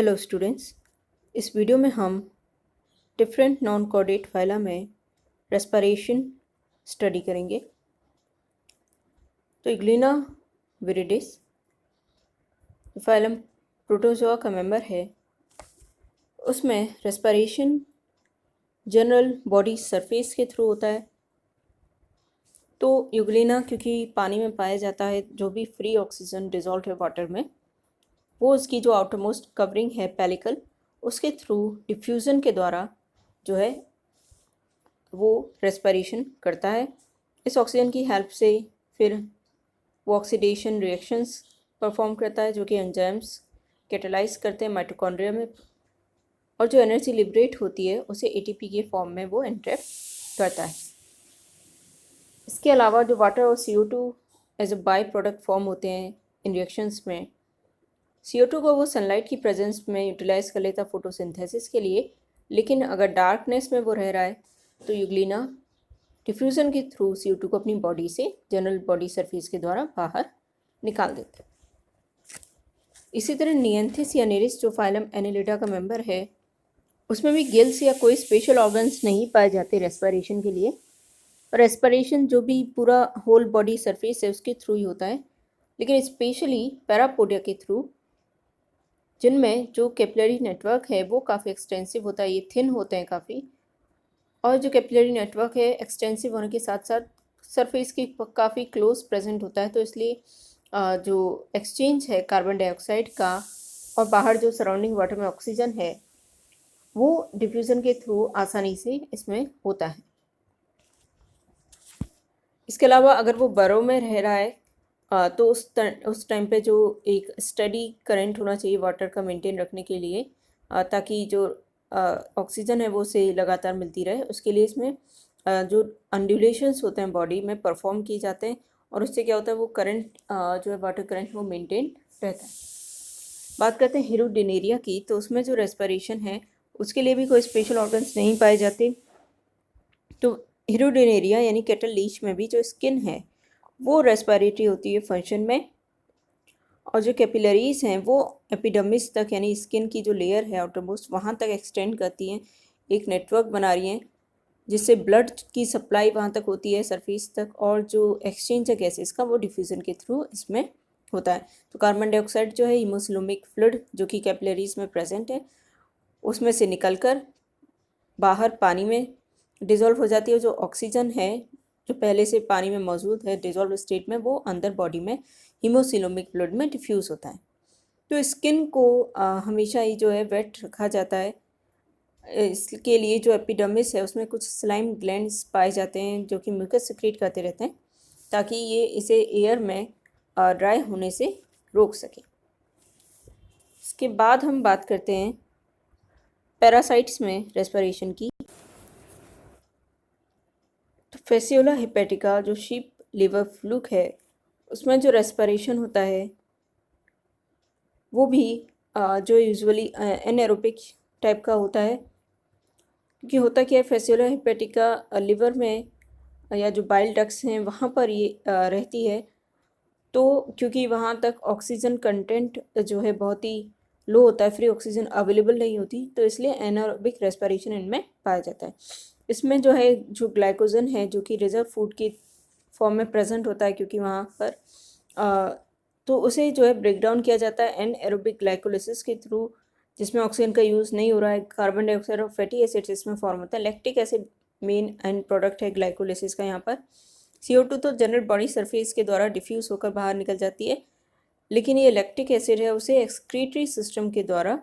Hello students. इस video में हम डिफरेंट नॉन कॉर्डेट फाइला में रेस्पिरेशन स्टडी करेंगे। तो इग्लिना विरिडिस फाइलम प्रोटोजोआ का मेंबर है। उसमें रेस्पिरेशन जनरल बॉडी सरफेस के थ्रू होता है। तो यूग्लिना क्योंकि पानी में पाया जाता है, जो भी फ्री ऑक्सीजन डिजॉल्व है वाटर में, वो उसकी जो आउटरमोस्ट कवरिंग है पेलिकल, उसके थ्रू डिफ्यूज़न के द्वारा जो है वो रेस्पिरेशन करता है। इस ऑक्सीजन की हेल्प से फिर वो ऑक्सीडेशन रिएक्शंस परफॉर्म करता है, जो कि एंजाइम्स कैटालाइज करते हैं माइटोकॉन्ड्रिया में, और जो एनर्जी लिबरेट होती है उसे एटीपी के फॉर्म में वो एंट्रैप करता है। इसके अलावा जो वाटर और CO2 as a by product form होते हैं इन रिएक्शंस में, CO2 को वो सनलाइट की प्रेजेंस में यूटिलाइज कर लेता फोटोसिंथेसिस के लिए, लेकिन अगर डार्कनेस में वो रह रहा है तो यूग्लिना डिफ्यूज़न के थ्रू CO2 को अपनी बॉडी से जनरल बॉडी सरफेस के द्वारा बाहर निकाल देते हैं। इसी तरह नियंथिस या नेरिस जो फाइलम एनिलिडा का मेंबर है, उसमें भी गिल्स या कोई स्पेशल ऑर्गन्स नहीं पाए जाते रेस्पिरेशन के लिए। रेस्पिरेशन जो भी पूरा होल बॉडी सरफेस है उसके थ्रू ही होता है, लेकिन स्पेशली पैरापोडिया के थ्रू, जिनमें जो कैपिलरी नेटवर्क है वो काफ़ी एक्सटेंसिव होता है। ये थिन होते हैं काफ़ी, और जो कैपिलरी नेटवर्क है एक्सटेंसिव होने के साथ साथ सरफेस की काफ़ी क्लोज प्रेजेंट होता है। तो इसलिए जो एक्सचेंज है कार्बन डाइऑक्साइड का और बाहर जो सराउंडिंग वाटर में ऑक्सीजन है, वो डिफ्यूज़न के थ्रू आसानी से इसमें होता है। इसके अलावा अगर वो बरो में रह रहा है तो उस टाइम पे जो एक स्टडी करंट होना चाहिए वाटर का मेंटेन रखने के लिए, ताकि जो ऑक्सीजन है वो उसे लगातार मिलती रहे, उसके लिए इसमें जो अंडुलेशंस होते हैं बॉडी में परफॉर्म किए जाते हैं, और उससे क्या होता है वो करंट जो है वाटर करंट वो मेंटेन रहता है। बात करते हैं हिरुडिनेरिया की, तो उसमें जो रेस्पिरेशन है उसके लिए भी कोई स्पेशल ऑर्गन्स नहीं पाए जाते। तो हिरुडिनेरिया यानी कैटल लीच में भी जो स्किन है वो रेस्पिरेटरी होती है फंक्शन में, और जो कैपिलरीज हैं वो एपिडर्मिस तक यानी स्किन की जो लेयर है आउटरमोस्ट वहाँ तक एक्सटेंड करती हैं, एक नेटवर्क बना रही हैं, जिससे ब्लड की सप्लाई वहाँ तक होती है सरफेस तक, और जो एक्सचेंज है गैसेस का वो डिफ्यूज़न के थ्रू इसमें होता है। तो कार्बन डाइऑक्साइड जो है हीमोसिलोमिक फ्लूइड जो कि कैपिलरीज में प्रेजेंट है उसमें से निकलकर बाहर पानी में डिज़ोल्व हो जाती है। जो ऑक्सीजन है जो पहले से पानी में मौजूद है डिज़ोल्व स्टेट में, वो अंदर बॉडी में हीमोसिलोमिक फ्लूइड में डिफ्यूज़ होता है। तो स्किन को हमेशा ही जो है वेट रखा जाता है। इसके लिए जो एपिडर्मिस है उसमें कुछ स्लाइम ग्लैंड्स पाए जाते हैं जो कि म्यूकस सिक्रीट करते रहते हैं, ताकि ये इसे एयर में ड्राई होने से रोक सके। इसके बाद हम बात करते हैं पैरासाइट्स में रेस्पिरेशन की। तो फेसियोला हेपेटिका जो शीप लिवर फ्लूक है उसमें जो रेस्पिरेशन होता है वो भी जो यूजुअली एनएरोबिक टाइप का होता है, क्योंकि होता क्या है फेसियोला हेपेटिका लिवर में या जो बाइल डक्ट्स हैं वहाँ पर ये रहती है। तो क्योंकि वहाँ तक ऑक्सीजन कंटेंट जो है बहुत ही लो होता है, फ्री ऑक्सीजन अवेलेबल नहीं होती, तो इसलिए एनारोबिक रेस्पिरेशन इनमें पाया जाता है। इसमें जो है जो ग्लाइकोजन है जो कि रिजर्व फूड की फॉर्म में प्रेजेंट होता है, क्योंकि वहाँ पर तो उसे जो है ब्रेक डाउन किया जाता है एनएरोबिक ग्लाइकोलिसिस के थ्रू, जिसमें ऑक्सीजन का यूज़ नहीं हो रहा है। कार्बन डाइऑक्साइड और फैटी एसिड्स इसमें फॉर्म होता है। Lactic acid main and product है ग्लाइकोलिसिस का। यहाँ पर CO2 तो जनरल बॉडी सरफेस के द्वारा डिफ्यूज़ होकर बाहर निकल जाती है, लेकिन ये लैक्टिक एसिड है उसे एक्सक्रीटरी सिस्टम के द्वारा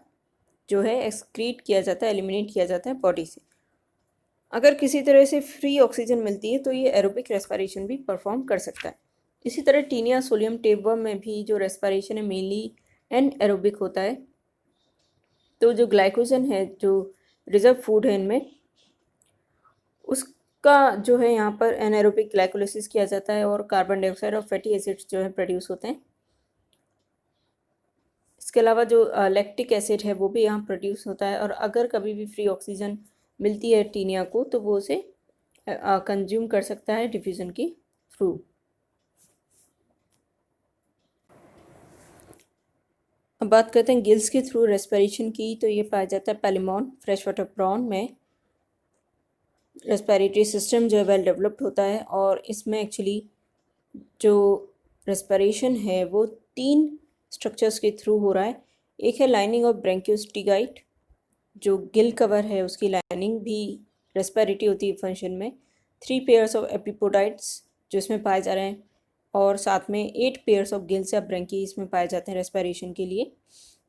जो है एक्सक्रीट किया जाता है, एलिमिनेट किया जाता है बॉडी से। अगर किसी तरह से फ्री ऑक्सीजन मिलती है तो ये एरोबिक रेस्पिरेशन भी परफॉर्म कर सकता है। इसी तरह टीनिया सोलियम टेपवर्म में भी जो रेस्पिरेशन है मेनली एनएरोबिक होता है। तो जो ग्लाइकोजन है जो रिजर्व फूड है इनमें, उसका जो है यहाँ पर एनारोबिक ग्लाइकोलिसिस किया जाता है और कार्बन डाइऑक्साइड और फैटी एसिड्स जो है प्रोड्यूस होते हैं। इसके अलावा जो लैक्टिक एसिड है वो भी यहाँ प्रोड्यूस होता है, और अगर कभी भी फ्री ऑक्सीजन मिलती है टीनिया को तो वो उसे कंज्यूम कर सकता है डिफ्यूज़न के थ्रू। अब बात करते हैं गिल्स के थ्रू रेस्पिरेशन की। तो ये पाया जाता है पेलिमॉन, फ्रेश वाटर प्रॉन में रेस्पिरेटरी सिस्टम जो है वेल डेवलप्ड होता है, और इसमें एक्चुअली जो रेस्पिरेशन है वो 3 स्ट्रक्चर्स के थ्रू हो रहा है। एक है लाइनिंग ऑफ ब्रेंकियोस्टिगाइट, जो गिल कवर है उसकी लाइनिंग भी रेस्पिरेटरी होती है फंक्शन में। 3 पेयर्स ऑफ एपिपोडाइट्स जो इसमें पाए जा रहे हैं, और साथ में 8 पेयर्स ऑफ गिल्स या ब्रेंकी इसमें पाए जाते हैं रेस्पिरेशन के लिए।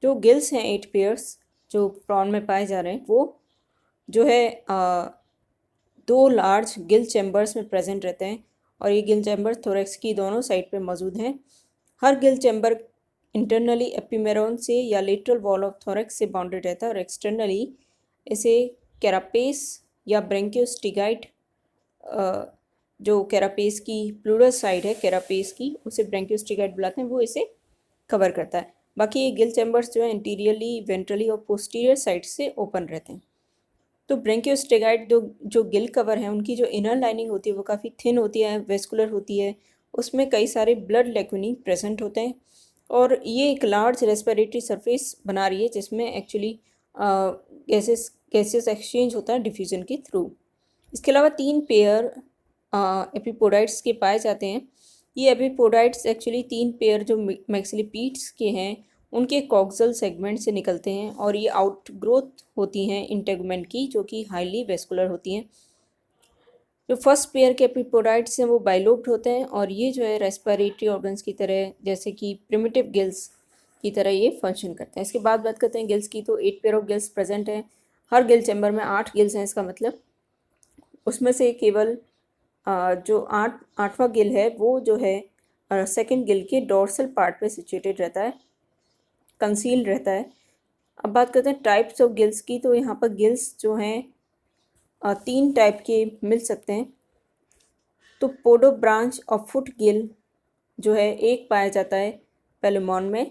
जो गिल्स हैं 8 पेयर्स जो प्रॉन में पाए जा रहे हैं, वो जो है 2 लार्ज गिल चैम्बर्स में प्रेजेंट रहते हैं, और ये गिल चैम्बर थोरैक्स की दोनों साइड पे मौजूद हैं। हर गिल चैम्बर इंटरनली एपिमेरोन से या लेटरल वॉल ऑफ थोरैक्स से बाउंडेड रहता है, और एक्सटर्नली इसे कैरापेस या ब्रेंकियोस्टिगाइट, जो कैरापेस की प्लूरल साइड है कैरापेस की, उसे ब्रेंकियोस्टिगाइट बुलाते हैं, वो इसे कवर करता है। बाकी ये गिल चैम्बर्स जो है इंटीरियरली, वेंट्रली और पोस्टीरियर साइड से ओपन रहते हैं। तो ब्रेंकियोस्टिगाइट जो गिल कवर हैं उनकी जो इनर लाइनिंग होती है वो काफ़ी थिन होती है, वेस्कुलर होती है, उसमें कई सारे ब्लड लेक्यूनी प्रेजेंट होते हैं, और ये एक लार्ज रेस्पिरेटरी सरफेस बना रही है जिसमें एक्चुअली गैसेस एक्सचेंज होता है डिफ्यूजन के थ्रू। इसके अलावा 3 पेयर एपिपोडाइट्स के पाए जाते हैं। ये एपिपोडाइट्स एक्चुअली 3 पेयर जो मैक्सिलिपीड्स के हैं उनके कॉक्सल सेगमेंट से निकलते हैं, और ये आउटग्रोथ होती हैं इंटेगुमेंट की, जो कि हाईली वेस्कुलर होती हैं। जो फर्स्ट पेयर के एपिपोडाइट्स हैं वो बाइलोब्ड होते हैं, और ये जो है रेस्पिरेटरी ऑर्गन्स की तरह, जैसे कि प्रिमिटिव गिल्स की तरह ये फंक्शन करते हैं। इसके बाद बात करते हैं गिल्स की। तो 8 पेयर ऑफ गिल्स प्रेजेंट हैं, हर गिल चैम्बर में 8 गिल्स हैं। इसका मतलब उसमें से केवल जो आठवां गिल है वो जो है सेकेंड गिल के डोर्सल पार्ट पे सिचुएटेड रहता है, कंसील रहता है। अब बात करते हैं टाइप्स ऑफ गिल्स की। तो यहाँ पर गिल्स जो हैं 3 टाइप के मिल सकते हैं। तो पोडो ब्रांच और फुट गिल जो है एक पाया जाता है पेलिमॉन में,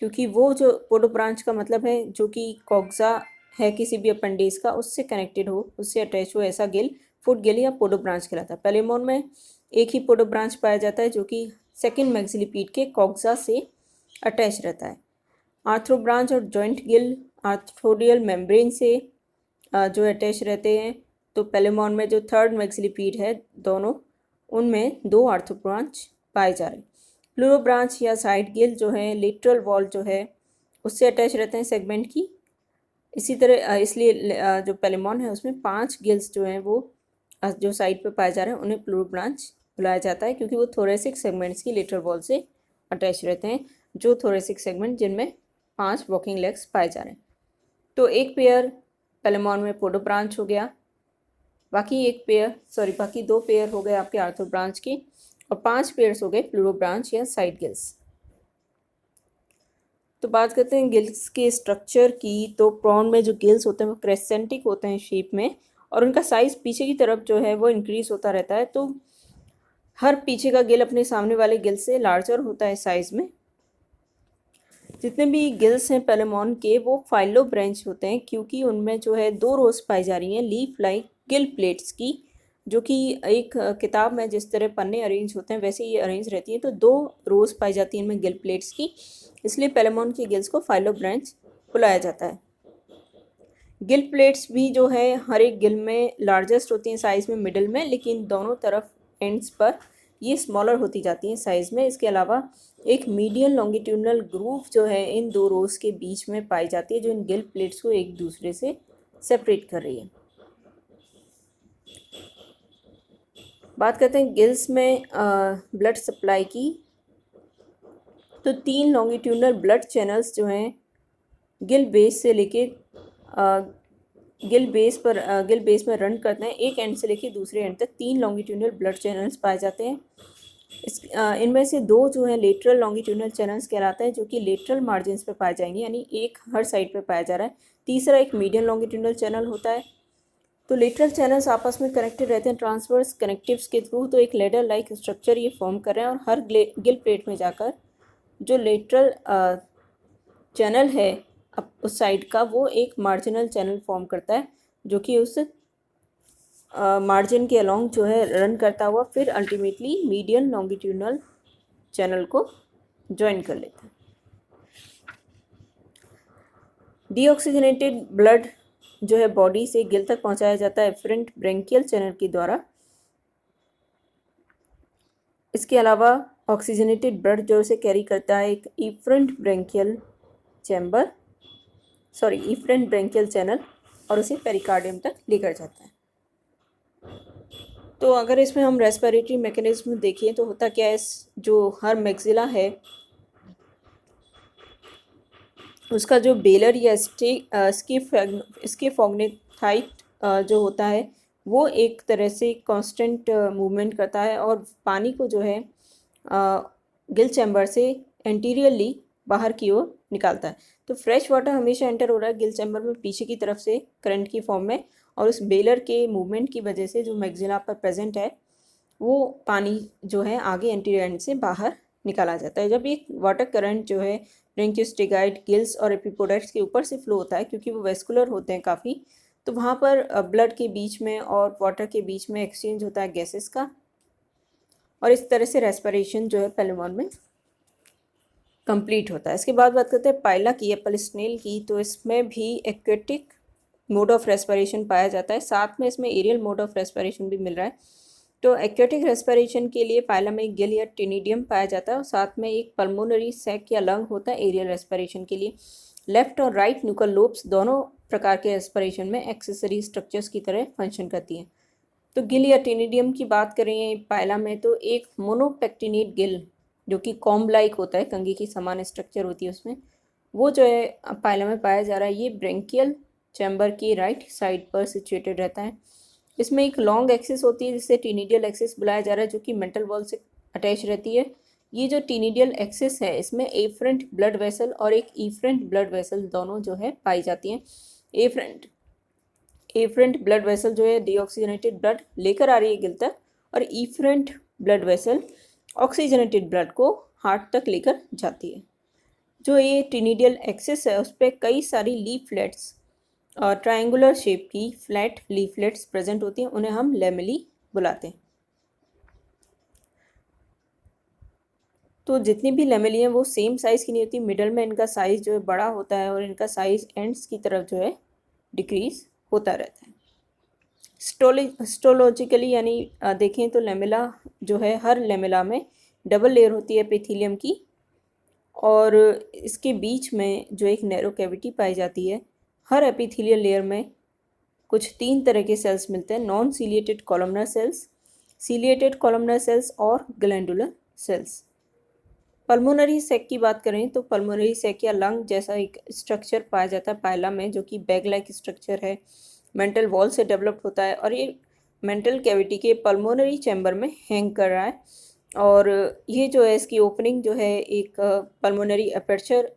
क्योंकि वो जो पोडो ब्रांच का मतलब है जो कि कॉक्सा है किसी भी अपेंडिस का उससे कनेक्टेड हो, उससे अटैच हो, ऐसा गिल फुट गिल या पोडो ब्रांच कहलाता है। पेलिमॉन में एक ही पोडो ब्रांच पाया जाता है जो कि सेकेंड मैक्सिलिपीड के कॉक्सा से अटैच रहता है। आर्थ्रो ब्रांच और जॉइंट गिल आर्थ्रोडियल मेम्ब्रेन से जो अटैच रहते हैं। तो पेलिमॉन में जो थर्ड मैक्सिलिपीड है दोनों, उनमें 2 आर्थ्रो ब्रांच पाए जा रहे हैं। प्लूरो ब्रांच या साइड गिल जो है लेटरल वॉल जो है उससे अटैच रहते हैं सेगमेंट की। इसी तरह इसलिए जो पेलिमॉन है उसमें 5 गिल्स जो हैं वो जो साइड पे पाए जा रहे हैं उन्हें प्लूरो ब्रांच बुलाया जाता है, क्योंकि वो थोरेसिक सेगमेंट्स की लेटरल वॉल से अटैच रहते हैं, जो थोरेसिक सेगमेंट जिनमें 5 वॉकिंग लेग्स पाए जा रहे हैं। तो एक पेयर पेलिमॉन में पोडो ब्रांच हो गया, बाकी 2 पेयर हो गए आपके आर्थ्रो ब्रांच के, और 5 पेयर्स हो गए प्लूरो ब्रांच या साइड गिल्स। तो बात करते हैं गिल्स के स्ट्रक्चर की। तो प्रॉन में जो गिल्स होते हैं वो क्रेसेंटिक होते हैं शेप में, और उनका साइज़ पीछे की तरफ जो है वो इंक्रीज़ होता रहता है। तो हर पीछे का गिल अपने सामने वाले गिल से लार्जर होता है साइज़ में। जितने भी गिल्स हैं पेलिमॉन के वो फाइलो ब्रांच होते हैं, क्योंकि उनमें जो है 2 रोज पाई जा रही हैं लीफ लाइक गिल प्लेट्स की, जो कि एक किताब में जिस तरह पन्ने अरेंज होते हैं वैसे ये अरेंज रहती हैं। तो 2 रोज पाई जाती हैं इनमें गिल प्लेट्स की, इसलिए पेलिमॉन की गिल्स को फाइलो ब्रांच बुलाया जाता है। गिल प्लेट्स भी जो है हर एक गिल में लार्जेस्ट होती हैं साइज़ में मिडिल में, लेकिन दोनों तरफ एंड्स पर ये स्मॉलर होती जाती हैं साइज़ में। इसके अलावा एक मीडियन लॉन्गिट्यूडनल ग्रूव जो है इन 2 रोज के बीच में पाई जाती है, जो इन गिल प्लेट्स को एक दूसरे से सेपरेट कर रही है। बात करते हैं गिल्स में ब्लड सप्लाई की। तो 3 लॉन्गिट्यूडनल ब्लड चैनल्स जो हैं गिल बेस से लेके गिल बेस में रन करते हैं। एक एंड से लेके दूसरे एंड तक 3 लॉन्गिट्यूडनल ब्लड चैनल्स पाए जाते हैं। इनमें से 2 जो है लेटरल लॉन्गिट्यूडनल चैनल्स कहलाते हैं, जो कि लेटरल मार्जिन्स पे पाए जाएंगे, यानी एक हर साइड पे पाया जा रहा है। तीसरा एक मीडियन लॉन्गिट्यूडनल चैनल होता है। तो लेटरल चैनल्स आपस में कनेक्टेड रहते हैं ट्रांसवर्स कनेक्टिव्स के थ्रू। तो एक लेडर लाइक स्ट्रक्चर ये फॉर्म कर रहे हैं, और हर गिल प्लेट में जाकर जो लेटरल चैनल है अब उस साइड का वो एक मार्जिनल चैनल फॉर्म करता है, जो कि उस मार्जिन के अलोंग जो है रन करता हुआ फिर अल्टीमेटली मीडियन लॉन्गिट्यूडनल चैनल को ज्वाइन कर लेता है। डीऑक्सीजनेटेड ब्लड जो है बॉडी से गिल तक पहुंचाया जाता है एफरेंट ब्रेंकियल चैनल के द्वारा। इसके अलावा ऑक्सीजनेटेड ब्लड जो उसे कैरी करता है एक इफरेंट ब्रेंकियल चैनल और उसे पेरिकार्डियम तक लेकर जाता है। तो अगर इसमें हम रेस्पिरेटरी मैकेनिज्म देखें तो होता क्या है, जो हर मैक्सिला है उसका जो बेलर या स्किफोग्नेथाइट जो होता है वो एक तरह से कांस्टेंट मूवमेंट करता है और पानी को जो है गिल चैम्बर से एंटीरियरली बाहर की ओर निकालता है। तो फ्रेश वाटर हमेशा एंटर हो रहा है गिल चैम्बर में पीछे की तरफ से करंट की फॉर्म में, और उस बेलर के मूवमेंट की वजह से जो मैक्सिला पर प्रेजेंट है वो पानी जो है आगे एंटीरियर एंड से बाहर निकाला जाता है। जब ये वाटर करंट जो है ब्रेंकियोस्टेगाइड, गिल्स और एपिपोडाइट्स के ऊपर से फ्लो होता है, क्योंकि वो वेस्कुलर होते हैं काफ़ी, तो वहाँ पर ब्लड के बीच में और वाटर के बीच में एक्सचेंज होता है गैसेस का, और इस तरह से रेस्पिरेशन जो है पेलेमॉन में कंप्लीट होता है। इसके बाद बात करते हैं पाइला की या पलिस्नेल की। तो इसमें भी एक्वेटिक मोड ऑफ रेस्पिरेशन पाया जाता है, साथ में इसमें एरियल मोड ऑफ रेस्पिरेशन भी मिल रहा है। तो एक्वेटिक रेस्पिरेशन के लिए पाइला में एक गिल या टिनिडियम पाया जाता है और साथ में एक पल्मोनरी सैक या लंग होता है एरियल रेस्पिरेशन के लिए। लेफ्ट और राइट न्यूकल लोब्स दोनों प्रकार के रेस्पिरेशन में एक्सेसरी स्ट्रक्चर्स की तरह फंक्शन करती हैं। तो गिल या टिनिडियम की बात करें पाइला में तो एक मोनोपेक्टिनेट गिल जो कि कॉम्ब लाइक होता है, कंघी की समान स्ट्रक्चर होती है उसमें, वो जो है पाइला में पाया जा रहा है। ये ब्रेंकियल चैम्बर की राइट साइड पर सिचुएटेड रहता है। इसमें एक लॉन्ग एक्सिस होती है जिसे टीनिडियल एक्सिस बुलाया जा रहा है, जो कि मेंटल वॉल से अटैच रहती है। ये जो टीनिडियल एक्सिस है इसमें एफरेंट ब्लड वेसल और एक इफरेंट ब्लड वेसल दोनों जो है पाई जाती हैं। एफरेंट ब्लड वेसल जो है डीऑक्सीजनेटेड ब्लड लेकर आ रही है गिल तक, और efferent blood vessel oxygenated blood को हार्ट तक लेकर जाती है। जो ये टीनिडियल एक्सिस है उस पर कई सारी लीफलेट्स और ट्रायंगुलर शेप की फ्लैट लीफलेट्स प्रेजेंट होती हैं, उन्हें हम लेमेली बुलाते हैं। तो जितनी भी लेमेली हैं वो सेम साइज़ की नहीं होती, मिडल में इनका साइज़ जो है बड़ा होता है और इनका साइज़ एंड्स की तरफ जो है डिक्रीज होता रहता है। हिस्टोलॉजिकली यानी देखें तो लेमेला जो है हर लेमेला में डबल लेयर होती है एपिथेलियम की, और इसके बीच में जो एक नैरो कैविटी पाई जाती है। हर एपिथेलियल लेयर में कुछ 3 तरह के सेल्स मिलते हैं, non ciliated columnar sales, ciliated columnar sales और ग्लैंडुलर सेल्स। पल्मोनरी सैक की बात करें तो पल्मोनरी सैक या लंग जैसा एक स्ट्रक्चर पाया जाता है पाइला में, जो कि बैग लाइक स्ट्रक्चर है, मेंटल वॉल से डेवलप होता है और ये मेंटल कैविटी के पल्मोनरी चैम्बर में हैंग कर रहा है। और ये जो है इसकी ओपनिंग जो है एक पल्मोनरी अपर्चर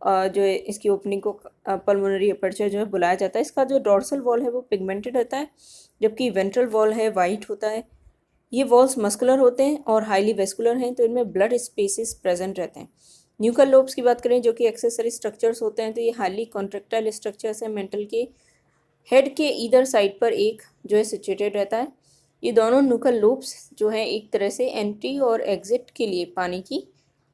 जो है इसकी ओपनिंग को पल्मोनरी अपर्चर जो है बुलाया जाता है। इसका जो डॉर्सल वॉल है वो पिगमेंटेड रहता है, जबकि वेंट्रल वॉल है वाइट होता है। ये वॉल्स मस्कुलर होते हैं और हाईली वेस्कुलर हैं, तो इनमें ब्लड स्पेसेस प्रेजेंट रहते हैं। न्यूकल लोब्स की बात करें जो कि एक्सेसरी स्ट्रक्चर्स होते हैं, तो ये हाईली कॉन्ट्रेक्टाइल स्ट्रक्चर्स हैं। मेंटल के हेड के ईदर साइड पर एक जो है सिचुएटेड रहता है। ये दोनों न्यूकल लोब्स जो है एक तरह से एंट्री और एग्जिट के लिए पानी की,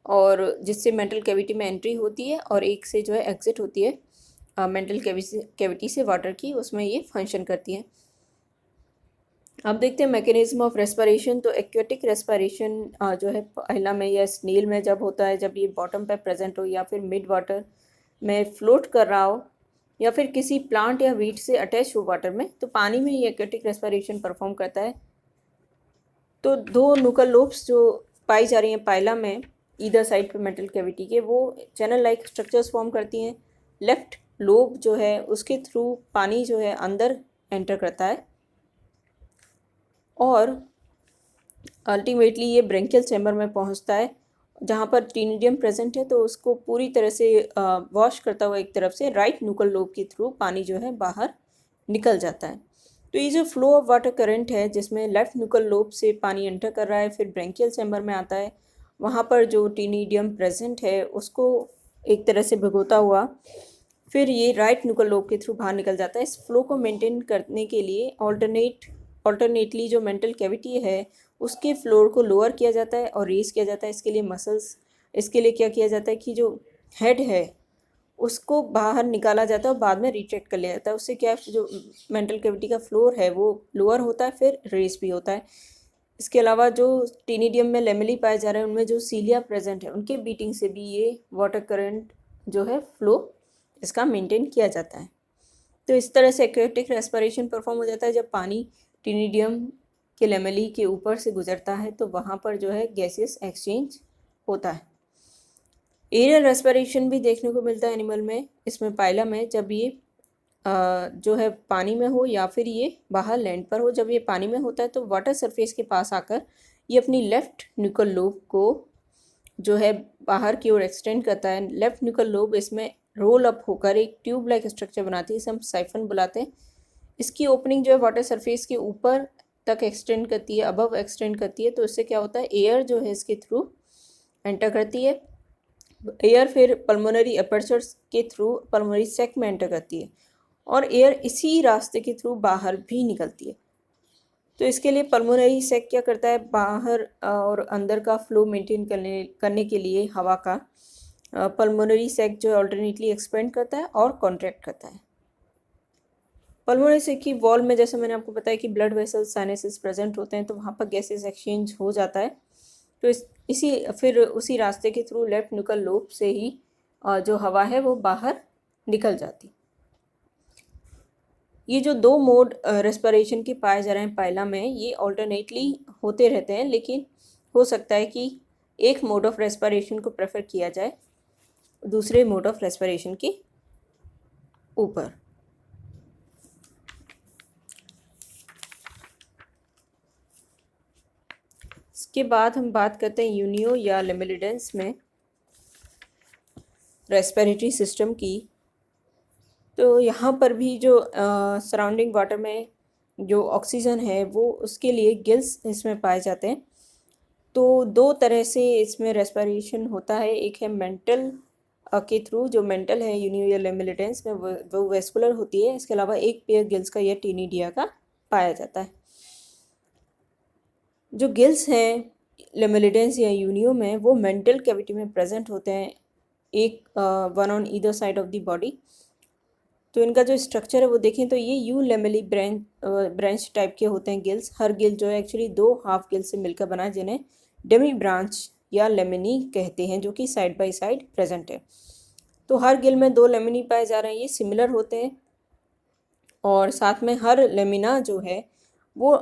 और जिससे मेंटल कैविटी में एंट्री होती है और एक से जो है एग्जिट होती है मेंटल कैविटी से वाटर की, उसमें ये फंक्शन करती है। अब देखते हैं मैकेनिज्म ऑफ रेस्पिरेशन। तो एक्वेटिक रेस्पिरेशन जो है पाइला में या स्नेल में जब होता है, जब ये बॉटम पे प्रेजेंट हो या फिर मिड वाटर में फ्लोट कर रहा हो या फिर किसी प्लांट या वीट से अटैच हो वाटर में, तो पानी में ये एक्वेटिक रेस्पिरेशन परफॉर्म करता है। तो 2 न्यूकल लोब्स जो पाई जा रही हैं पाइला में ईदर साइड पे मेंटल कैविटी के, वो चैनल लाइक स्ट्रक्चर्स फॉर्म करती हैं। लेफ्ट लोब जो है उसके थ्रू पानी जो है अंदर एंटर करता है और अल्टीमेटली ये ब्रेंकियल चैम्बर में पहुंचता है, जहां पर टीनिडियम प्रेजेंट है, तो उसको पूरी तरह से वॉश करता हुआ एक तरफ से राइट न्यूकल लोब के थ्रू पानी जो है बाहर निकल जाता है। तो ये जो फ्लो ऑफ वाटर करंट है जिसमें लेफ्ट न्यूकल लोब से पानी एंटर कर रहा है फिर ब्रेंकियल चैम्बर में आता है, वहाँ पर जो टीनिडियम प्रेजेंट है उसको एक तरह से भिगोता हुआ फिर ये राइट न्यूकल लोब के थ्रू बाहर निकल जाता है। इस फ्लो को मेंटेन करने के लिए ऑल्टरनेटली जो मेंटल कैविटी है उसके फ्लोर को लोअर किया जाता है और रेज किया जाता है। इसके लिए क्या किया जाता है कि जो हेड है उसको बाहर निकाला जाता है और बाद में रिट्रैक्ट कर लिया जाता है। उससे क्या है, जो मेंटल कैविटी का फ्लोर है वो लोअर होता है, फिर रेस भी होता है। इसके अलावा जो टीनिडियम में लेमेली पाए जा रहे हैं उनमें जो सीलिया प्रेजेंट है उनके बीटिंग से भी ये वाटर करंट जो है फ्लो इसका मेंटेन किया जाता है। तो इस तरह से एक्वेटिक रेस्पिरेशन परफॉर्म हो जाता है। जब पानी टीनिडियम के लेमेली के ऊपर से गुजरता है तो वहाँ पर जो है गैसेस एक्सचेंज होता है। एरियल रेस्पिरेशन भी देखने को मिलता है एनिमल में, इसमें पाइलम में, जब ये जो है पानी में हो या फिर ये बाहर लैंड पर हो। जब ये पानी में होता है तो वाटर सरफेस के पास आकर ये अपनी लेफ्ट न्यूकल लोब को जो है बाहर की ओर एक्सटेंड करता है। लेफ्ट न्यूकल लोब इसमें रोल अप होकर एक ट्यूब लाइक स्ट्रक्चर बनाती है, इसे हम साइफन बुलाते हैं। इसकी ओपनिंग जो है वाटर सरफेस के ऊपर तक एक्सटेंड करती है, अबव एक्सटेंड करती है। तो इससे क्या होता है, एयर जो है इसके थ्रू एंटर करती है। एयर फिर पल्मोनरी अपर्चर्स के थ्रू पल्मोनरी सैक में एंटर करती है और एयर इसी रास्ते के थ्रू बाहर भी निकलती है। तो इसके लिए पल्मोनरी सैक क्या करता है, बाहर और अंदर का फ्लो मेंटेन करने के लिए हवा का पल्मोनरी सैक जो है ऑल्टरनेटली एक्सपेंड करता है और कॉन्ट्रैक्ट करता है। पल्मोनरी सैक की वॉल में जैसे मैंने आपको बताया कि ब्लड वेसल्स साइनसेस प्रेजेंट होते हैं, तो वहाँ पर गैसेस एक्सचेंज हो जाता है। तो उसी रास्ते के थ्रू लेफ्ट न्यूकल लोब से ही जो हवा है वो बाहर निकल जाती। ये जो दो मोड रेस्पिरेशन के पाए जा रहे हैं पाइला में, ये ऑल्टरनेटली होते रहते हैं, लेकिन हो सकता है कि एक मोड ऑफ रेस्पिरेशन को प्रेफर किया जाए दूसरे मोड ऑफ रेस्पिरेशन के ऊपर। इसके बाद हम बात करते हैं यूनियो या लेमिलिडेंस में रेस्पिरेटरी सिस्टम की। तो यहाँ पर भी जो सराउंडिंग वाटर में जो ऑक्सीजन है वो उसके लिए गिल्स इसमें पाए जाते हैं। तो दो तरह से इसमें रेस्पिरेशन होता है, एक है मेंटल के थ्रू, जो मेंटल है यूनियो या लेमिलिडेंस में वो वेस्कुलर होती है। इसके अलावा एक पेयर गिल्स का या टीनिडिया का पाया जाता है। जो गिल्स हैं लेमिलिडेंस या यूनियो में वो मेंटल कैविटी में प्रेजेंट होते हैं, एक one on either side of the body. तो इनका जो स्ट्रक्चर है वो देखें तो ये यू लेमेली ब्रांच टाइप के होते हैं गिल्स। हर गिल जो है एक्चुअली दो हाफ गिल से मिलकर बना है, जिन्हें डेमी ब्रांच या लेमिनी कहते हैं, जो कि साइड बाय साइड प्रेजेंट है। तो हर गिल में दो लेमिनी पाए जा रहे हैं, ये सिमिलर होते हैं और साथ में हर लेमिना जो है वो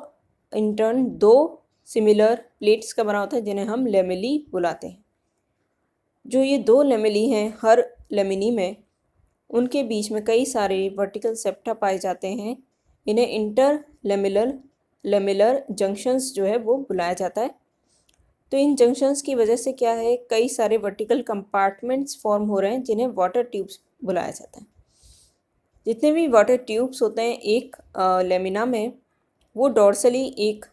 इन टर्न दो सिमिलर प्लेट्स का बना होता है, जिन्हें हम लेमिली बुलाते हैं। जो ये दो लेमिली हैं हर लेमिनी में, उनके बीच में कई सारे वर्टिकल सेप्टा पाए जाते हैं। इन्हें इंटर लेमिलर जंक्शंस जो है वो बुलाया जाता है। तो इन जंक्शंस की वजह से क्या है, कई सारे वर्टिकल कंपार्टमेंट्स फॉर्म हो रहे हैं, जिन्हें वाटर ट्यूब्स बुलाया जाता है। जितने भी वाटर ट्यूब्स होते हैं एक लेमिना में, वो डॉर्सली एक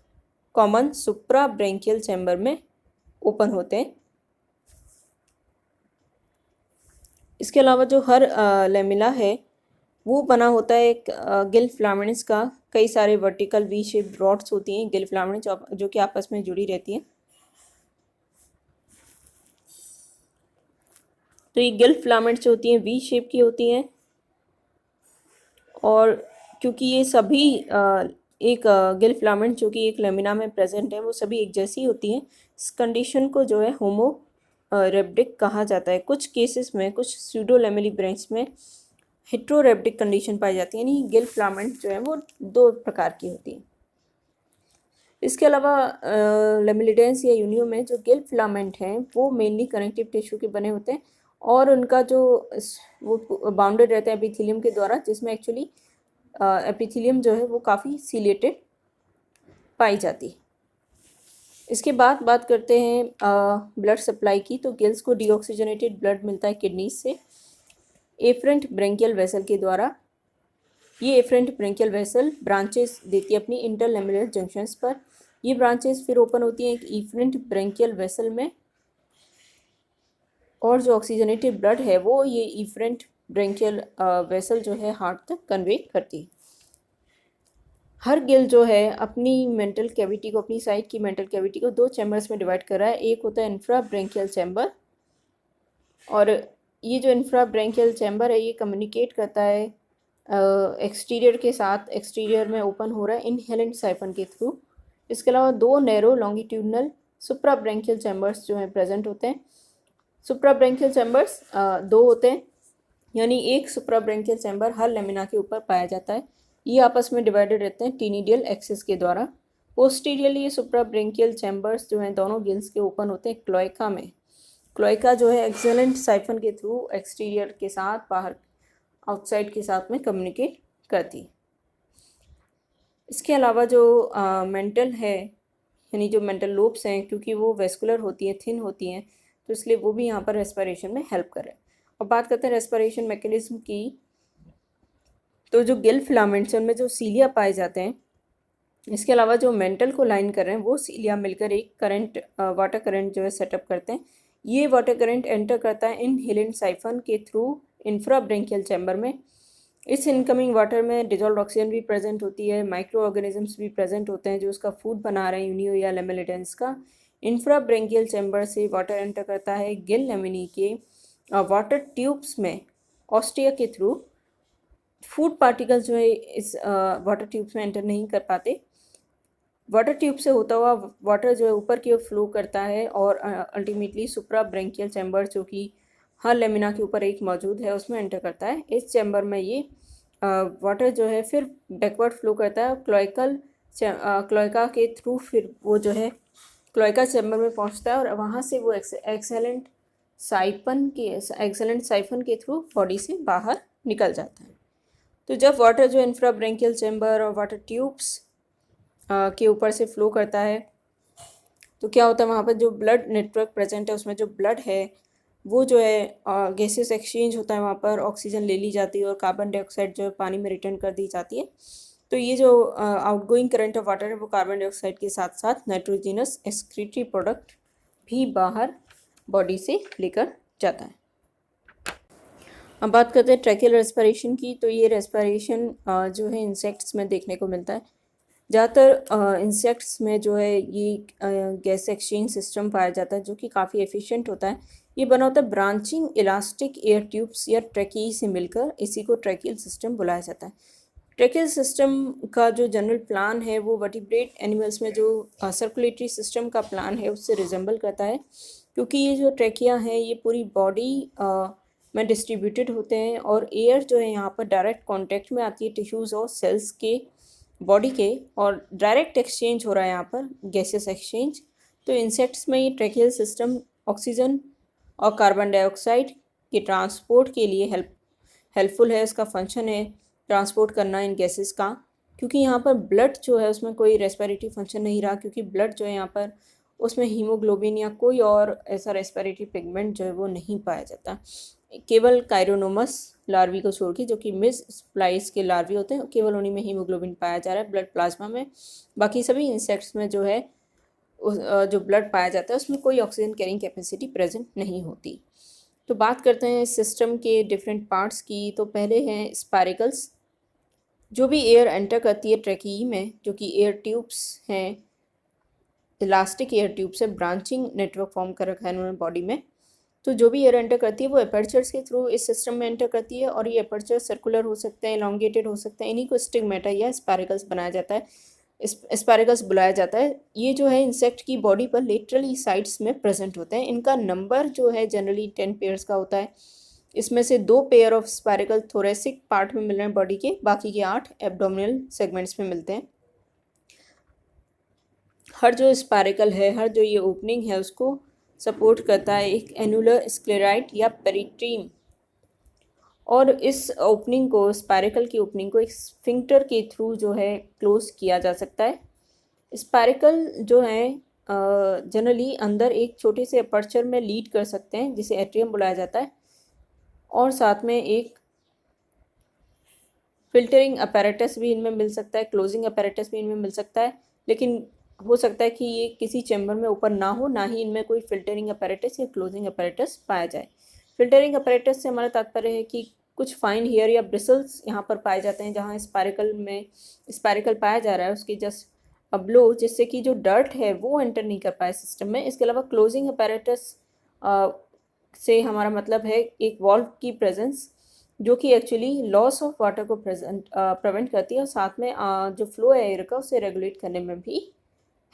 कॉमन सुप्रा ब्रेंकियल चैम्बर में ओपन होते हैं। इसके अलावा जो हर लेमिना है वो बना होता है एक गिल फिलामेंट्स का। कई सारे वर्टिकल वी शेप रॉड्स होती हैं गिल फिलामेंट्स, जो कि आपस में जुड़ी रहती हैं। तो ये गिल फिलामेंट्स जो होती हैं वी शेप की होती हैं, और क्योंकि ये सभी एक गिल फिलामेंट जो कि एक लेमिना में प्रेजेंट है वो सभी एक जैसी होती हैं, इस कंडीशन को जो है होमो रेप्टिक कहा जाता है। कुछ केसेस में, कुछ स्यूडो लेमिली ब्रांच में हेट्रोरेप्टिक कंडीशन पाई जाती है, यानी गिल फिलामेंट जो है वो दो प्रकार की होती है। इसके अलावा लेमिलिडेंस या यूनियो में जो गिल फिलामेंट हैं वो मेनली कनेक्टिव टिश्यू के बने होते हैं और उनका जो वो बाउंडेड रहता है एपिथेलियम के द्वारा, जिसमें एक्चुअली एपिथेलियम जो है वो काफ़ी सीलेटेड पाई जाती है। इसके बाद बात करते हैं ब्लड सप्लाई की। तो गिल्स को डीऑक्सीजनेटेड ब्लड मिलता है किडनीज से एफरेंट ब्रेंकियल वेसल के द्वारा। ये एफरेंट ब्रेंकियल वेसल ब्रांचेस देती है अपनी इंटरलेमिनर जंक्शंस पर। ये ब्रांचेस फिर ओपन होती हैं एक इफरेंट ब्रेंकियल वेसल में, और जो ऑक्सीजनेटेड ब्लड है वो ये इफरेंट ब्रेंकियल वेसल जो है हार्ट तक कन्वे करती है। हर गिल जो है अपनी मेंटल कैविटी को, अपनी साइड की मेंटल कैविटी को दो चैम्बर्स में डिवाइड कर रहा है। एक होता है इंफ्रा ब्रेंकियल चैम्बर और ये जो इंफ्राब्रेंकियल चैम्बर है ये कम्युनिकेट करता है एक्सटीरियर के साथ, एक्सटीरियर में ओपन हो रहा है इनहेलेंट साइफन के थ्रू। इसके अलावा दो नैरो लॉन्गिट्यूडनल सुप्राब्रेंकियल चैम्बर्स जो हैं प्रेजेंट होते हैं। सुप्राब्रेंकियल चैम्बर्स दो होते हैं, यानी एक सुप्राब्रेंकियल चैम्बर हर लेमिना के ऊपर पाया जाता है। ये आपस में डिवाइडेड रहते हैं टीनिडियल एक्सिस के द्वारा। पोस्टीरियरली ये सुप्राब्रेंकियल चैम्बर्स जो हैं दोनों गिल्स के ओपन होते हैं क्लोएका में। क्लोएका जो है एक्सेलेंट साइफन के थ्रू एक्सटीरियर के साथ, बाहर आउटसाइड के साथ में कम्युनिकेट करती है। इसके अलावा जो मेंटल है, यानी जो मेंटल लोब्स हैं, क्योंकि वो वेस्कुलर होती हैं, थिन होती हैं, तो इसलिए वो भी यहाँ पर रेस्पिरेशन में हेल्प कर रहे हैं। और बात करते हैं रेस्पिरेशन मैकेनिज्म की, तो जो गिल फिलामेंट्स हैं उनमें जो सीलिया पाए जाते हैं, इसके अलावा जो मेंटल को लाइन कर रहे हैं वो सीलिया मिलकर एक करंट, वाटर करंट जो है सेटअप करते हैं। ये वाटर करंट एंटर करता है इनहेलेंट साइफन के थ्रू इंफ्राब्रेंकियल चैम्बर में। इस इनकमिंग वाटर में डिजॉल्व ऑक्सीजन भी प्रेजेंट होती है, माइक्रो ऑर्गेनिजम्स भी प्रेजेंट होते हैं जो उसका फूड बना रहे हैं यूनियो या लेमेलिडेंस का। इंफ्राब्रेंकियल चैम्बर से वाटर एंटर करता है गिल लेमिनी के वाटर ट्यूब्स में ऑस्टिया के थ्रू। फूड पार्टिकल्स जो है इस वाटर ट्यूब्स में एंटर नहीं कर पाते। वाटर ट्यूब से होता हुआ वाटर जो है ऊपर की ओर फ्लो करता है और अल्टीमेटली सुप्राब्रेंकियल चैम्बर जो कि हर लेमिना के ऊपर एक मौजूद है उसमें एंटर करता है। इस चैम्बर में ये वाटर जो है फिर बैकवर्ड फ्लो करता है क्लोएका के थ्रू, फिर वो जो है क्लोएका चैम्बर में पहुंचता है और वहाँ से वो एक्सेलेंट साइफन के थ्रू बॉडी से बाहर निकल जाता है। तो जब वाटर जो इंफ्राब्रेंकियल चैम्बर और वाटर ट्यूब्स के ऊपर से फ्लो करता है तो क्या होता है, वहाँ पर जो ब्लड नेटवर्क प्रेजेंट है उसमें जो ब्लड है वो जो है गैसेस एक्सचेंज होता है, वहाँ पर ऑक्सीजन ले ली जाती है और कार्बन डाइऑक्साइड जो है पानी में रिटर्न कर दी जाती है। तो ये जो आउटगोइंग करंट ऑफ वाटर है वो कार्बन डाइऑक्साइड के साथ साथ नाइट्रोजिनस एक्सक्रीटरी प्रोडक्ट भी बाहर बॉडी से लेकर जाता है। अब बात करते हैं ट्रैकियल रेस्पिरेशन की, तो ये रेस्पिरेशन जो है इंसेक्ट्स में देखने को मिलता है। ज़्यादातर इंसेक्ट्स में जो है ये गैस एक्सचेंज सिस्टम पाया जाता है जो कि काफ़ी एफिशिएंट होता है। ये बना होता है ब्रांचिंग इलास्टिक एयर ट्यूब्स या ट्रैकी से मिलकर, इसी को ट्रैकियल सिस्टम बुलाया जाता है। ट्रैकियल सिस्टम का जो जनरल प्लान है वो वर्टिब्रेट एनिमल्स में जो सर्कुलेटरी सिस्टम का प्लान है उससे रिजेंबल करता है, क्योंकि ये जो ट्रैकिया हैं ये पूरी बॉडी में डिस्ट्रीब्यूटेड होते हैं और एयर जो है यहाँ पर डायरेक्ट कॉन्टैक्ट में आती है टिश्यूज़ और सेल्स के बॉडी के, और डायरेक्ट एक्सचेंज हो रहा है यहाँ पर गैसेस एक्सचेंज। तो इंसेक्ट्स में ये ट्रैकियल सिस्टम ऑक्सीजन और कार्बन डाइऑक्साइड के ट्रांसपोर्ट के लिए हेल्पफुल है। इसका फंक्शन है ट्रांसपोर्ट करना इन गैसेस का, क्योंकि यहाँ पर ब्लड जो है उसमें कोई रेस्पिरेटरी फंक्शन नहीं रहा, क्योंकि ब्लड जो है यहाँ पर उसमें हीमोग्लोबिन या कोई और ऐसा रेस्पिरेटरी पिगमेंट जो है वो नहीं पाया जाता। केवल कायरोनोमस लार्वी को छोड़ के, जो कि मिस स्प्लाइस के लार्वी होते हैं, केवल उन्हीं में हीमोग्लोबिन पाया जा रहा है ब्लड प्लाज्मा में। बाकी सभी इंसेक्ट्स में जो है जो ब्लड पाया जाता है उसमें कोई ऑक्सीजन कैरिंग कैपेसिटी प्रेजेंट नहीं होती। तो बात करते हैं सिस्टम के डिफरेंट पार्ट्स की। तो पहले हैं स्पाइरिकल्स, जो भी एयर एंटर करती है ट्रैकी में, जो कि एयर ट्यूब्स हैं, इलास्टिक एयर ट्यूब से ब्रांचिंग नेटवर्क फॉर्म कर रखा है उन्होंने बॉडी में। तो जो भी एयर एंटर करती है वो एपर्चर्स के थ्रू इस सिस्टम में एंटर करती है, और ये एपर्चर सर्कुलर हो सकते हैं, एलोंगेटेड हो सकते हैं, इन्हीं को स्टिग्मेटा या स्पाइरिकल्स बनाया जाता है, स्पाइरिकल्स बुलाया जाता है। ये जो है इंसेक्ट की बॉडी पर लेटरली साइड्स में प्रेजेंट होते हैं। इनका नंबर जो है जनरली 10 पेयर्स का होता है। इसमें से 2 pair of spiracle thoracic part में मिल रहे हैं बॉडी के, बाकी के 8 एब्डोमिनल सेगमेंट्स में मिलते हैं। हर जो स्पाइरिकल है, हर जो ये ओपनिंग है उसको सपोर्ट करता है एक एनुलर स्क्लेराइट या पेरिट्रीम, और इस ओपनिंग को, स्पाइरिकल की ओपनिंग को एक स्फिंक्टर के थ्रू जो है क्लोज किया जा सकता है। स्पाइरिकल जो है जनरली अंदर एक छोटे से अपर्चर में लीड कर सकते हैं जिसे एट्रियम बुलाया जाता है, और साथ में एक फिल्टरिंग अपैरेटस भी इनमें मिल सकता है, क्लोजिंग अपैरेटस भी इनमें मिल सकता है। लेकिन हो सकता है कि ये किसी चैम्बर में ओपन ना हो, ना ही इनमें कोई फिल्टरिंग अपैरेटस या क्लोजिंग अपैरेटस पाया जाए। फिल्टरिंग अपैरेटस से हमारा तात्पर्य है कि कुछ फाइन हेयर या ब्रिसल्स यहाँ पर पाए जाते हैं जहाँ स्पाइरिकल पाया जा रहा है उसकी जस्ट ब्लो, जिससे कि जो डर्ट है वो एंटर नहीं कर पाए सिस्टम में। इसके अलावा क्लोजिंग अपैरेटस से हमारा मतलब है एक वॉल्व की प्रेजेंस, जो कि एक्चुअली लॉस ऑफ वाटर को प्रिवेंट करती है और साथ में जो फ्लो है एयर का उसे रेगुलेट करने में भी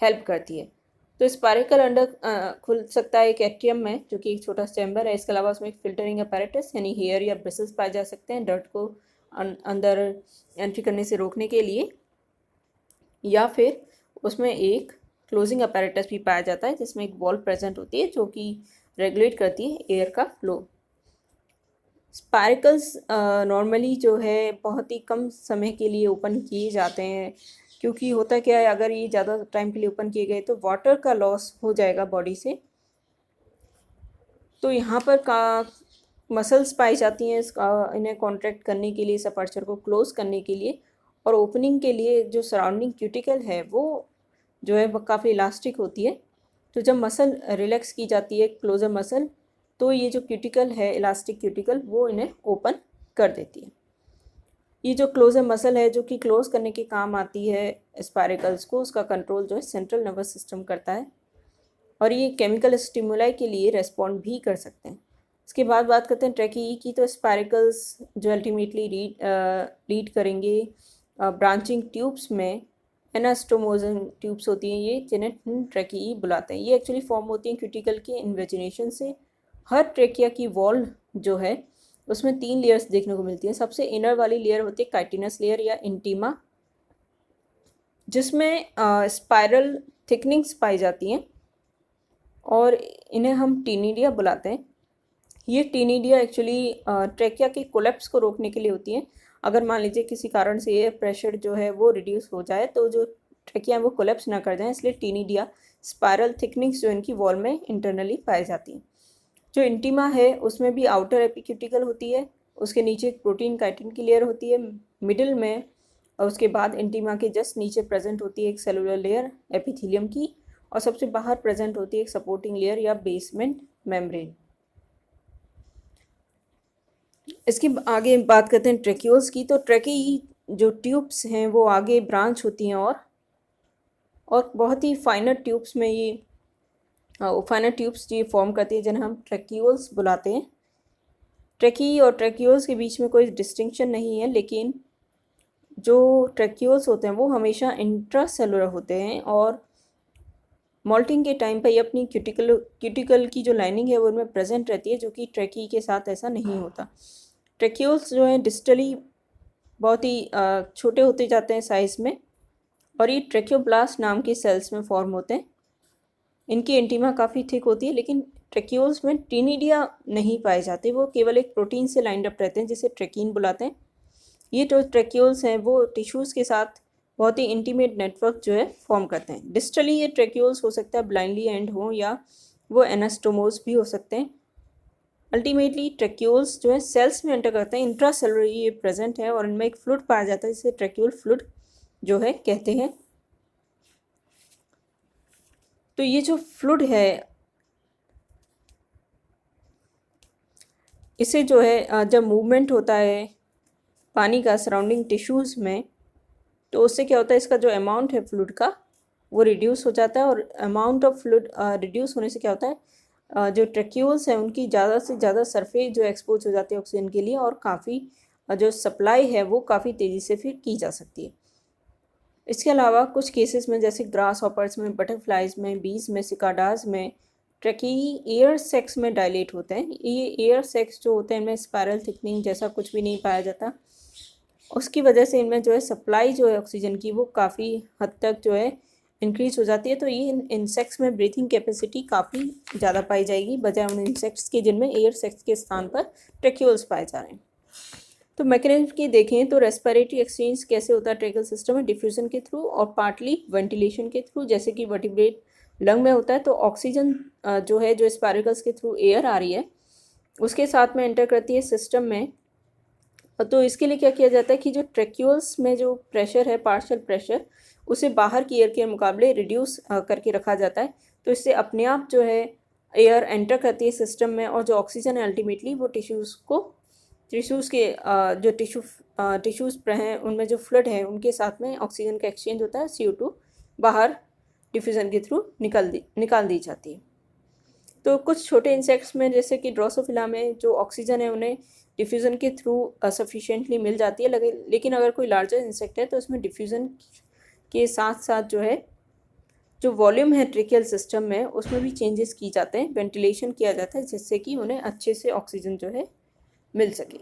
हेल्प करती है। तो स्पायरिकल अंडर खुल सकता है एक एट्रियम में, जो कि एक छोटा चैम्बर है। इसके अलावा उसमें एक फिल्टरिंग अपैरेटस यानी हेयर या ब्रिसल्स पाए जा सकते हैं डर्ट को अंदर एंट्री करने से रोकने के लिए, या फिर उसमें एक क्लोजिंग अपैरेटस भी पाया जाता है जिसमें एक वॉल्व प्रेजेंट होती है जो कि रेगुलेट करती है एयर का फ्लो। स्पायरिकल्स नॉर्मली जो है बहुत ही कम समय के लिए ओपन किए जाते हैं, क्योंकि होता क्या है, अगर ये ज़्यादा टाइम के लिए ओपन किए गए तो वाटर का लॉस हो जाएगा बॉडी से। तो यहाँ पर का मसल्स पाई जाती हैं इन्हें कॉन्ट्रैक्ट करने के लिए, इस अपर्चर को क्लोज करने के लिए, और ओपनिंग के लिए जो सराउंडिंग क्यूटिकल है वो जो है वो काफ़ी इलास्टिक होती है। तो जब मसल रिलैक्स की जाती है, क्लोजर मसल, तो ये जो क्यूटिकल है, इलास्टिक क्यूटिकल, वो इन्हें ओपन कर देती है। ये जो क्लोजर मसल है जो कि क्लोज करने के काम आती है स्पायरिकल्स को, उसका कंट्रोल जो है सेंट्रल नर्वस सिस्टम करता है, और ये केमिकल स्टिमुलाई के लिए रेस्पॉन्ड भी कर सकते हैं। इसके बाद बात करते हैं ट्रैकी की। तो स्पायरिकल्स जो अल्टीमेटली लीड करेंगे ब्रांचिंग ट्यूब्स में, एनास्टोमोजन ट्यूब्स होती हैं ये, जिन्हें ट्रैकी बुलाते हैं। ये एक्चुअली फॉर्म होती हैं क्यूटिकल के इन्वेजिनेशन से। हर ट्रैकिया की वॉल जो है उसमें 3 लेयर्स देखने को मिलती हैं। सबसे इनर वाली लेयर होती है काइटिनस लेयर या इंटीमा, जिसमें स्पाइरल थिकनिंग्स पाई जाती हैं और इन्हें हम टीनिडिया बुलाते हैं। ये टीनिडिया एक्चुअली ट्रैकिया के कोलैप्स को रोकने के लिए होती हैं। अगर मान लीजिए किसी कारण से एयर प्रेशर जो है वो रिड्यूस हो जाए तो जो ट्रैकिया वो कोलैप्स ना कर जाए, इसलिए टीनिडिया स्पाइरल थिकनिंग्स जो इनकी वॉल में इंटरनली पाई जाती हैं। जो इंटीमा है उसमें भी आउटर एपिक्यूटिकल होती है, उसके नीचे एक प्रोटीन काइटिन की लेयर होती है मिडिल में, और उसके बाद इंटीमा के जस्ट नीचे प्रेजेंट होती है एक सेलुलर लेयर एपिथेलियम की, और सबसे बाहर प्रेजेंट होती है एक सपोर्टिंग लेयर या बेसमेंट मेम्ब्रेन। इसके आगे बात करते हैं ट्रैक्यूल्स की। तो ट्रैकी जो ट्यूब्स हैं वो आगे ब्रांच होती हैं और बहुत ही फाइनर ट्यूब्स में ये फाइनर ट्यूब्स ये फॉर्म करती है जिन्हें हम ट्रैक्यूल्स बुलाते हैं। ट्रैकी और ट्रैक्यूल्स के बीच में कोई डिस्टिंक्शन नहीं है, लेकिन जो ट्रैक्यूल्स होते हैं वो हमेशा इंट्रासेलुलर होते हैं और मॉल्टिंग के टाइम पर ये अपनी क्यूटिकल की जो लाइनिंग है वो उनमें प्रेजेंट रहती है, जो कि ट्रैकी के साथ ऐसा नहीं होता। ट्रैक्यूल्स जो हैं डिस्टली बहुत ही छोटे होते जाते हैं साइज़ में, और ये ट्रैक्योब्लास्ट नाम के सेल्स में फॉर्म होते हैं। इनकी एंटीमा काफ़ी थिक होती है, लेकिन ट्रैक्यूल्स में टीनिडिया नहीं पाए जाते, वो केवल एक प्रोटीन से लाइंड अप रहते हैं जिसे ट्रैकीन बुलाते हैं। ये जो ट्रैक्यूल्स हैं वो टिश्यूज़ के साथ बहुत ही इंटीमेट नेटवर्क जो है फॉर्म करते हैं। डिस्टली ये ट्रैक्यूल्स हो सकता है ब्लाइंडली एंड हो, या वो एनास्टोमोस भी हो सकते हैं। अल्टीमेटली ट्रैक्यूल्स जो है सेल्स में एंटर करते हैं, इंट्रासेलुलर ये प्रेजेंट है, और इनमें एक फ्लूइड पाया जाता है जिसे ट्रैक्यूल फ्लूइड जो है कहते हैं। तो ये जो फ्लूइड है इसे जो है जब मूवमेंट होता है पानी का सराउंडिंग टिश्यूज़ में, तो उससे क्या होता है, इसका जो अमाउंट है फ्लूइड का वो रिड्यूस हो जाता है, और अमाउंट ऑफ फ्लूइड रिड्यूस होने से क्या होता है, जो ट्रैक्यूल्स हैं उनकी ज़्यादा से ज़्यादा सरफेस जो एक्सपोज हो जाती है ऑक्सीजन के लिए, और काफ़ी जो सप्लाई है वो काफ़ी तेज़ी से फिर की जा सकती है। इसके अलावा कुछ केसेस में जैसे ग्रास हॉपर्स में, बटरफ्लाइज में, बीज में, सिकाडाज में ट्रैकी एयर सेक्स में डायलेट होते हैं। ये एयर सेक्स जो होते हैं इनमें स्पायरल थिकनिंग जैसा कुछ भी नहीं पाया जाता, उसकी वजह से इनमें जो है सप्लाई जो है ऑक्सीजन की वो काफ़ी हद तक जो है इंक्रीज हो जाती है। तो ये इंसेक्ट्स में ब्रीथिंग कैपेसिटी काफ़ी ज़्यादा पाई जाएगी बजाय उन इंसेक्ट्स के जिनमें एयर सेक्स के स्थान पर ट्रैक्यूल्स पाए जा रहे हैं। तो मैकेनिज्म की देखें तो रेस्पिरेटरी एक्सचेंज कैसे होता है ट्रैकियल सिस्टम में, डिफ्यूजन के थ्रू और पार्टली वेंटिलेशन के थ्रू। जैसे कि वर्टिब्रेट लंग में होता है तो ऑक्सीजन जो है जो स्पायरिकल्स के थ्रू एयर आ रही है उसके साथ में एंटर करती है सिस्टम में। तो इसके लिए क्या किया जाता है कि जो ट्रैक्यूल्स में जो प्रेशर है, पार्शियल प्रेशर, उसे बाहर की एयर के मुकाबले रिड्यूस करके रखा जाता है। तो इससे अपने आप जो है एयर एंटर करती है सिस्टम में, और जो ऑक्सीजन है अल्टीमेटली वो टिश्यूज़ के जो टिश्यूज़ हैं उनमें जो फ्लूइड है उनके साथ में ऑक्सीजन का एक्सचेंज होता है, CO2 बाहर डिफ्यूज़न के थ्रू निकाल दी जाती है। तो कुछ छोटे इंसेक्ट्स में जैसे कि ड्रोसोफिला में जो ऑक्सीजन है उन्हें डिफ्यूज़न के थ्रू सफिशिएंटली मिल जाती है, लेकिन अगर कोई लार्जर इंसेक्ट है तो उसमें डिफ्यूज़न के साथ साथ जो है जो वॉल्यूम है ट्रेकियल सिस्टम में उसमें भी चेंजेस की जाते हैं, वेंटिलेशन किया जाता है जिससे कि उन्हें अच्छे से ऑक्सीजन जो है मिल सके।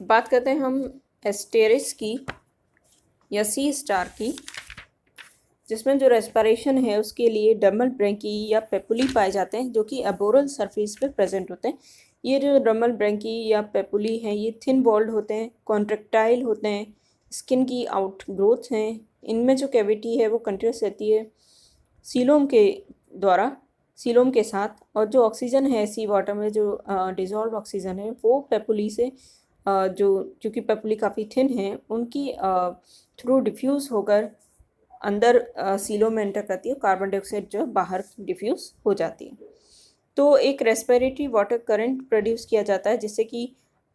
बात करते हैं हम एस्टेरिस की या सी स्टार की, जिसमें जो रेस्पिरेशन है उसके लिए डर्मल ब्रेंकी या पेपुली पाए जाते हैं जो कि एबोरल सरफेस पे प्रेजेंट होते हैं। ये जो डर्मल ब्रेंकी या पेपुली हैं ये थिन वॉल्ड होते हैं, कॉन्ट्रेक्टाइल होते हैं, स्किन की आउट ग्रोथ हैं। इनमें जो कैविटी है वो कंटिन्यूस रहती है सीलोम के द्वारा, सीलोम के साथ। और जो ऑक्सीजन है सी वाटर में जो डिजॉल्व ऑक्सीजन है वो पेपुली से जो क्योंकि पेपुली काफ़ी थिन है उनकी थ्रू डिफ्यूज़ होकर अंदर सीलो में एंटर करती है, कार्बन डाइऑक्साइड जो बाहर डिफ्यूज़ हो जाती है। तो एक रेस्पिरेटरी वाटर करंट प्रोड्यूस किया जाता है जिससे कि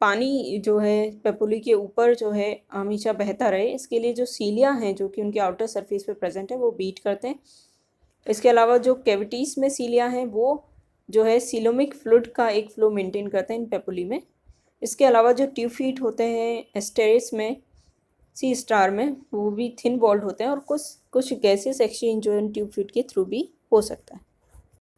पानी जो है पेपुली के ऊपर जो है हमेशा बहता रहे। इसके लिए जो सीलिया हैं जो कि उनके आउटर सरफेस पे प्रेजेंट है वो बीट करते हैं। इसके अलावा जो कैविटीज़ में सीलिया हैं वो जो है सीलोमिक फ्लूइड का एक फ्लो मेंटेन करते हैं इन पेपुली में। इसके अलावा जो ट्यूफीट होते हैं एस्टेरिस में, सी स्टार में, वो भी थिन वॉल्ड होते हैं और कुछ गैसेस एक्सचेंज जो है ट्यूब फीट के थ्रू भी हो सकता है।